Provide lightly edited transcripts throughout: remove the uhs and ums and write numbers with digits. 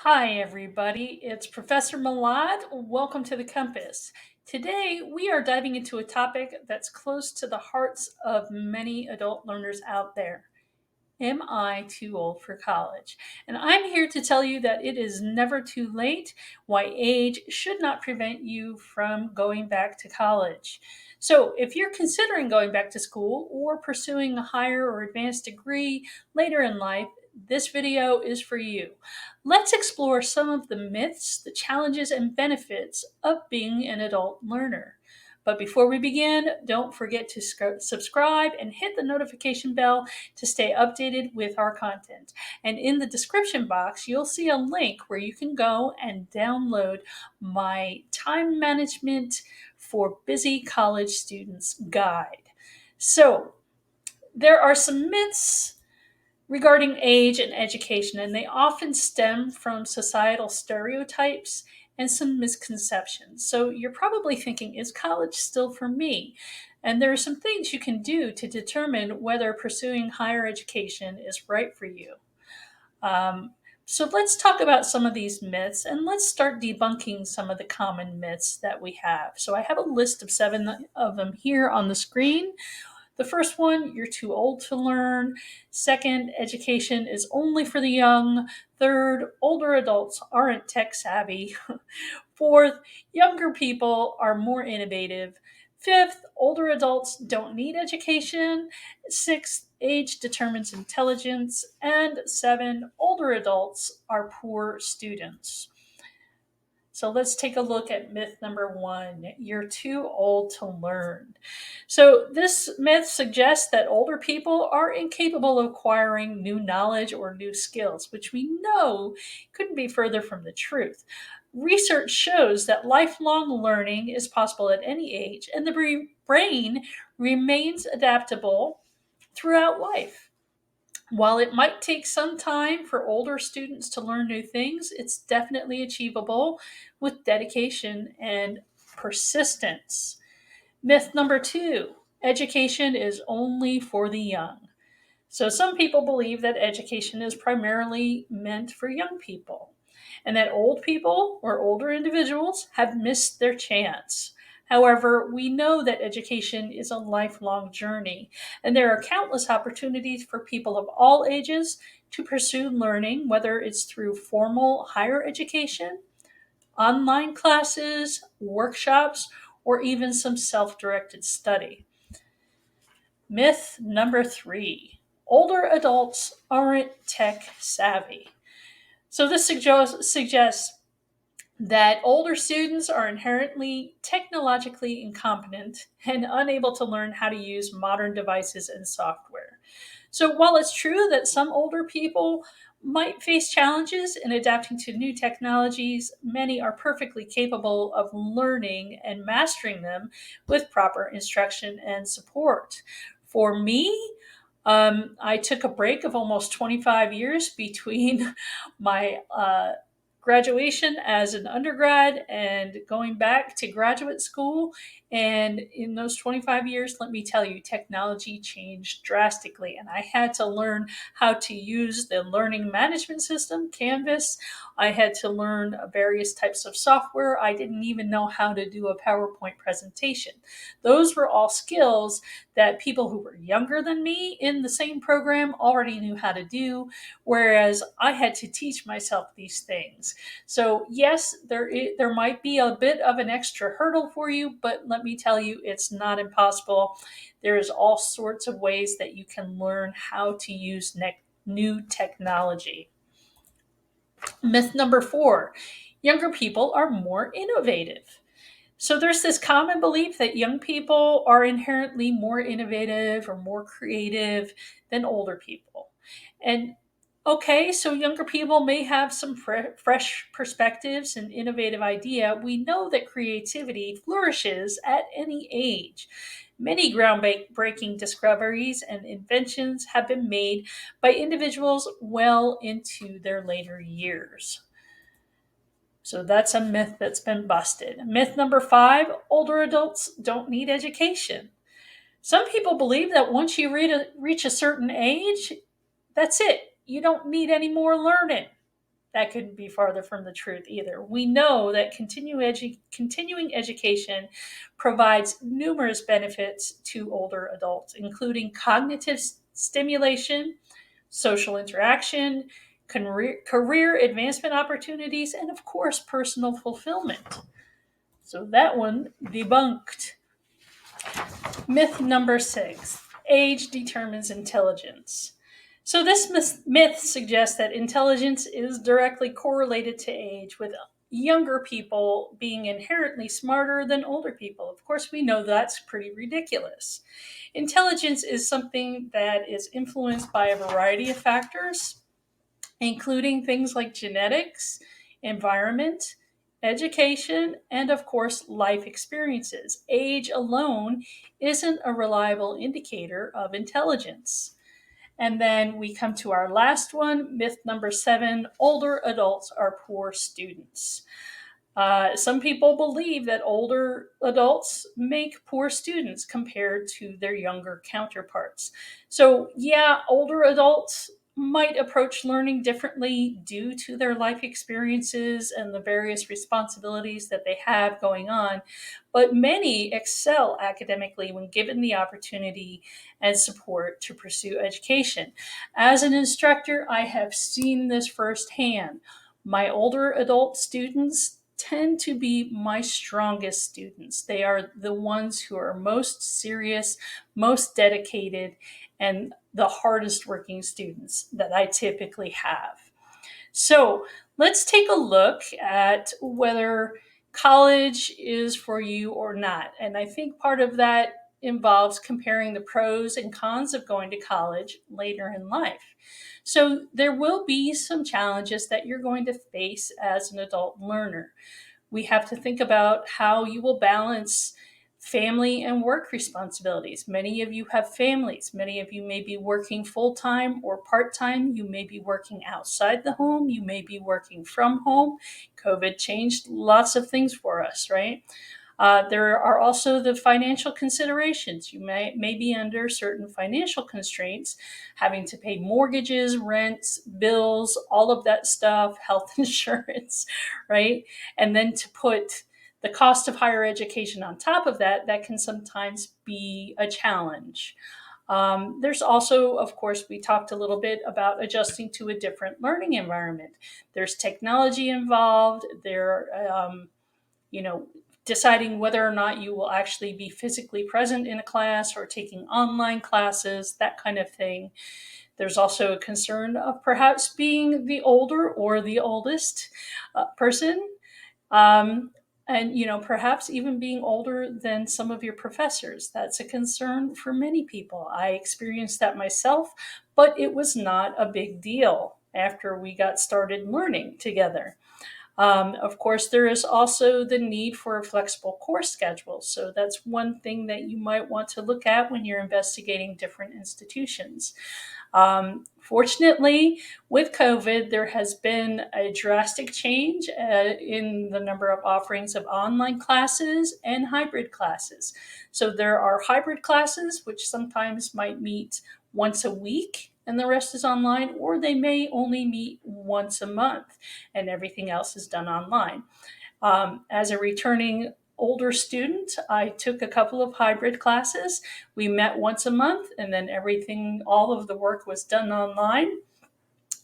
Hi, everybody. It's Professor Malad. Welcome to the Compass. Today, we are diving into a topic that's close to the hearts of many adult learners out there. Am I too old for college? And I'm here to tell you that it is never too late, why age should not prevent you from going back to college. So, if you're considering going back to school or pursuing a higher or advanced degree later in life, this video is for you. Let's explore some of the myths, the challenges, and benefits of being an adult learner. But before we begin, don't forget to subscribe and hit the notification bell to stay updated with our content. And in the description box, you'll see a link where you can go and download my time management for busy college students guide. So, there are some myths regarding age and education, and they often stem from societal stereotypes and some misconceptions. So you're probably thinking, is college still for me? And there are some things you can do to determine whether pursuing higher education is right for you. So let's talk about some of these myths and let's start debunking some of the common myths that we have. So I have a list of 7 of them here on the screen. The first one, you're too old to learn. Second, education is only for the young. Third, older adults aren't tech savvy. Fourth, younger people are more innovative. Fifth, older adults don't need education. Sixth, age determines intelligence. And seven, older adults are poor students. So let's take a look at myth number 1. You're too old to learn. So this myth suggests that older people are incapable of acquiring new knowledge or new skills, which we know couldn't be further from the truth. Research shows that lifelong learning is possible at any age, and the brain remains adaptable throughout life. While it might take some time for older students to learn new things, it's definitely achievable with dedication and persistence. Myth number 2, education is only for the young. So some people believe that education is primarily meant for young people and that old people or older individuals have missed their chance. However, we know that education is a lifelong journey, and there are countless opportunities for people of all ages to pursue learning, whether it's through formal higher education, online classes, workshops, or even some self directed study. Myth number 3, older adults aren't tech savvy. So this suggests that older students are inherently technologically incompetent and unable to learn how to use modern devices and software. So while it's true that some older people might face challenges in adapting to new technologies, many are perfectly capable of learning and mastering them with proper instruction and support. For me, I took a break of almost 25 years between my graduation as an undergrad and going back to graduate school. And in those 25 years, let me tell you, technology changed drastically. And I had to learn how to use the learning management system, Canvas. I had to learn various types of software. I didn't even know how to do a PowerPoint presentation. Those were all skills that people who were younger than me in the same program already knew how to do, whereas I had to teach myself these things. So yes, there might be a bit of an extra hurdle for you, but let me tell you, it's not impossible. There's all sorts of ways that you can learn how to use new technology. Myth number 4, younger people are more innovative. So there's this common belief that young people are inherently more innovative or more creative than older people. And okay, so younger people may have some fresh perspectives and innovative idea. We know that creativity flourishes at any age. Many groundbreaking discoveries and inventions have been made by individuals well into their later years. So that's a myth that's been busted. Myth number 5, older adults don't need education. Some people believe that once you reach a certain age, that's it. You don't need any more learning. that couldn't be farther from the truth either. We know that continuing education provides numerous benefits to older adults, including cognitive stimulation, social interaction, career advancement opportunities, and of course, personal fulfillment. So that one debunked. Myth number 6: age determines intelligence. So, this myth suggests that intelligence is directly correlated to age, with younger people being inherently smarter than older people. Of course, we know that's pretty ridiculous. Intelligence is something that is influenced by a variety of factors, including things like genetics, environment, education, and of course, life experiences. Age alone isn't a reliable indicator of intelligence. And then we come to our last one, myth number 7: older adults are poor students. Some people believe that older adults make poor students compared to their younger counterparts. So, yeah, older adults might approach learning differently due to their life experiences and the various responsibilities that they have going on, but many excel academically when given the opportunity and support to pursue education. As an instructor, I have seen this firsthand. My older adult students tend to be my strongest students. They are the ones who are most serious, most dedicated, and the hardest working students that I typically have. So let's take a look at whether college is for you or not. And I think part of that involves comparing the pros and cons of going to college later in life. So there will be some challenges that you're going to face as an adult learner. We have to think about how you will balance family and work responsibilities. Many of you have families. Many of you may be working full time or part time. You may be working outside the home. You may be working from home. COVID changed lots of things for us, right? There are also the financial considerations. You may be under certain financial constraints, having to pay mortgages, rents, bills, all of that stuff, health insurance, right? And then to put the cost of higher education on top of that, that can sometimes be a challenge. There's also, of course, we talked a little bit about adjusting to a different learning environment. There's technology involved. You know, deciding whether or not you will actually be physically present in a class or taking online classes, that kind of thing. There's also a concern of perhaps being the older or the oldest person. Um, and perhaps even being older than some of your professors. That's a concern for many people. I experienced that myself, but it was not a big deal after we got started learning together. Of course, there is also the need for a flexible course schedule. So that's one thing that you might want to look at when you're investigating different institutions. Fortunately, with COVID, there has been a drastic change in the number of offerings of online classes and hybrid classes. So there are hybrid classes, which sometimes might meet once a week and the rest is online, or they may only meet once a month and everything else is done online. As a returning older student, I took a couple of hybrid classes. We met once a month, and then all of the work was done online.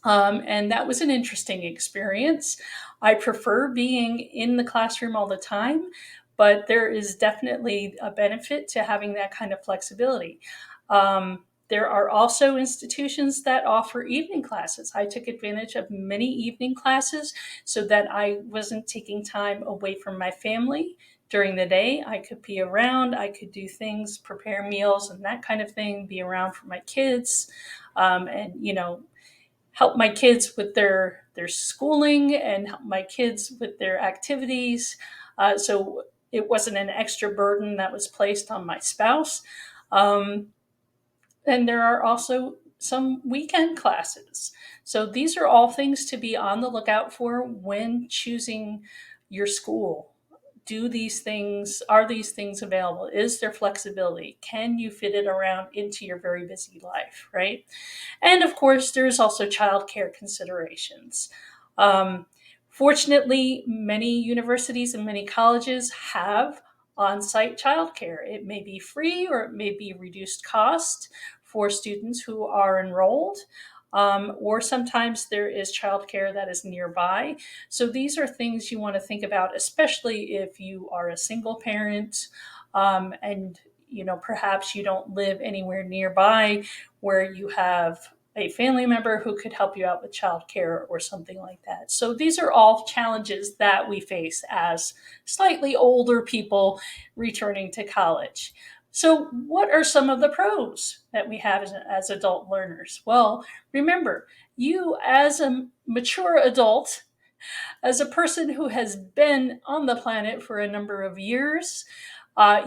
And that was an interesting experience. I prefer being in the classroom all the time, but there is definitely a benefit to having that kind of flexibility. There are also institutions that offer evening classes. I took advantage of many evening classes so that I wasn't taking time away from my family during the day. I could be around, I could do things, prepare meals and that kind of thing, be around for my kids, and help my kids with their schooling and help my kids with their activities. So it wasn't an extra burden that was placed on my spouse. Um, and there are also some weekend classes. So these are all things to be on the lookout for when choosing your school. Are these things available? Is there flexibility? Can you fit it around into your very busy life, right? And of course, there's also childcare considerations. Um, Fortunately, many universities and many colleges have on site childcare. It may be free or it may be reduced cost for students who are enrolled. Or sometimes there is childcare that is nearby. So these are things you want to think about, especially if you are a single parent, and perhaps you don't live anywhere nearby where you have a family member who could help you out with childcare or something like that. So these are all challenges that we face as slightly older people returning to college. So, what are some of the pros that we have as adult learners? Well, remember, you as a mature adult, as a person who has been on the planet for a number of years,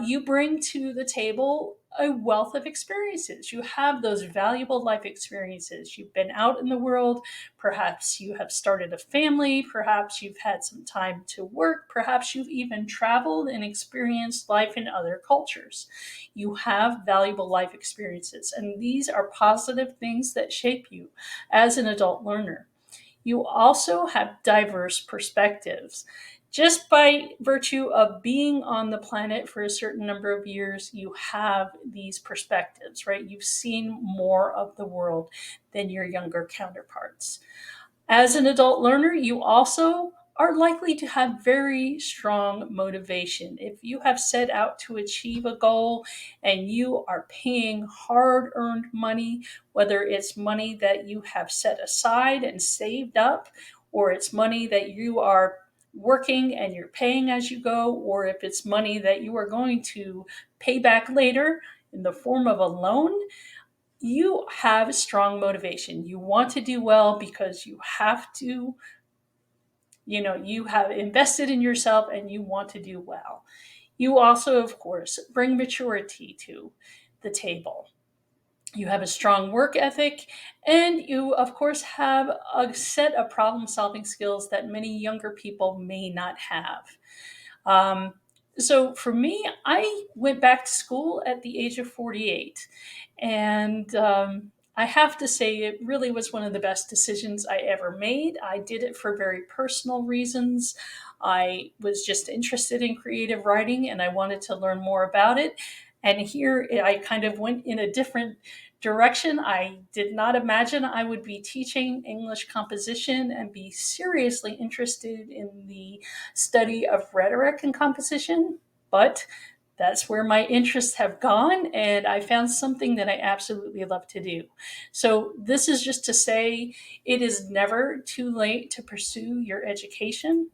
you bring to the table a wealth of experiences. You have those valuable life experiences. You've been out in the world. Perhaps you have started a family. Perhaps you've had some time to work. Perhaps you've even traveled and experienced life in other cultures. You have valuable life experiences, and these are positive things that shape you as an adult learner. You also have diverse perspectives. Just by virtue of being on the planet for a certain number of years, you have these perspectives, right? You've seen more of the world than your younger counterparts. As an adult learner, you also are likely to have very strong motivation. If you have set out to achieve a goal and you are paying hard earned money, whether it's money that you have set aside and saved up, or it's money that you are working and you're paying as you go, or if it's money that you are going to pay back later in the form of a loan, you have strong motivation. You want to do well because you have to, you have invested in yourself and you want to do well. You also, of course, bring maturity to the table. You have a strong work ethic, and you, of course, have a set of problem solving skills that many younger people may not have. Um, so for me, I went back to school at the age of 48. And I have to say, it really was one of the best decisions I ever made. I did it for very personal reasons. I was just interested in creative writing and I wanted to learn more about it. And here I kind of went in a different direction. I did not imagine I would be teaching English composition and be seriously interested in the study of rhetoric and composition, but that's where my interests have gone, and I found something that I absolutely love to do. So, this is just to say it is never too late to pursue your education.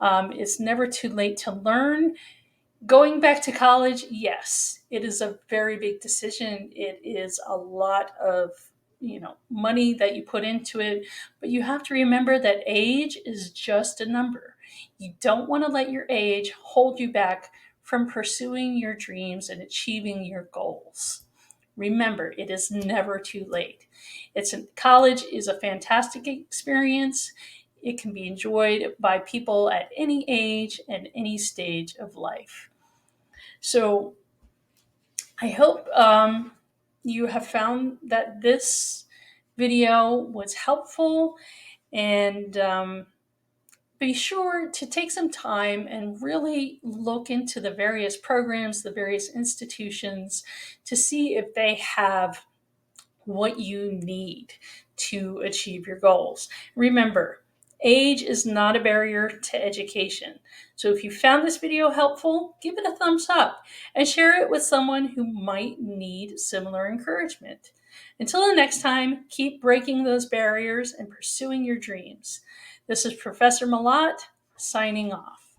It's never too late to learn. Going back to college, yes, it is a very big decision. It is a lot of money that you put into it, but you have to remember that age is just a number. You don't want to let your age hold you back from pursuing your dreams and achieving your goals. Remember, it is never too late. College is a fantastic experience. It can be enjoyed by people at any age and any stage of life. So I hope you have found that this video was helpful, and be sure to take some time and really look into the various programs, the various institutions, to see if they have what you need to achieve your goals. Remember, age is not a barrier to education. So if you found this video helpful, give it a thumbs up and share it with someone who might need similar encouragement. Until the next time, keep breaking those barriers and pursuing your dreams. This is Professor Malat signing off.